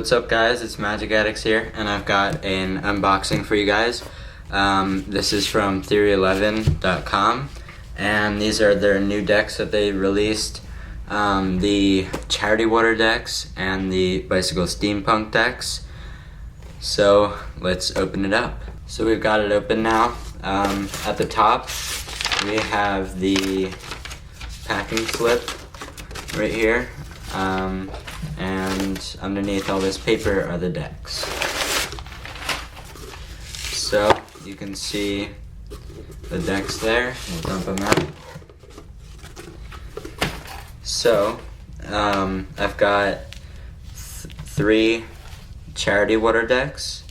What's up guys, it's Magic Addicts here, and I've got an unboxing for you guys. This is from Theory11.com, and these are their new decks that they released. The Charity Water decks and the Bicycle Steampunk decks. So let's open it up. So we've got it open now. At the top we have the packing slip right here. And underneath all this paper are the decks. So you can see the decks there. We'll dump them out. So I've got three Charity Water decks,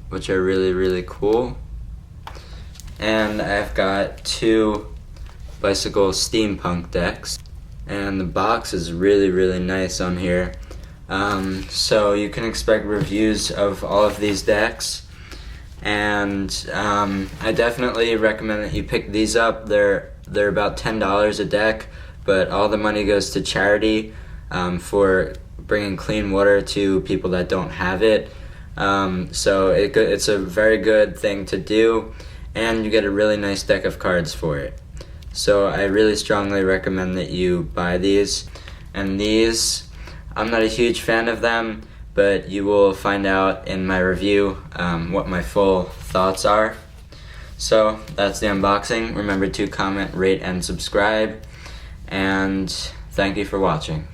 which are really cool, and I've got two Bicycle Steampunk decks. And the box is really nice on here. So you can expect reviews of all of these decks. And I definitely recommend that you pick these up. They're about $10 a deck, but all the money goes to charity for bringing clean water to people that don't have it. So it's a very good thing to do, and you get a really nice deck of cards for it. So I really strongly recommend that you buy these. And these, I'm not a huge fan of them, but you will find out in my review what my full thoughts are. So that's the unboxing. Remember to comment, rate, and subscribe. And thank you for watching.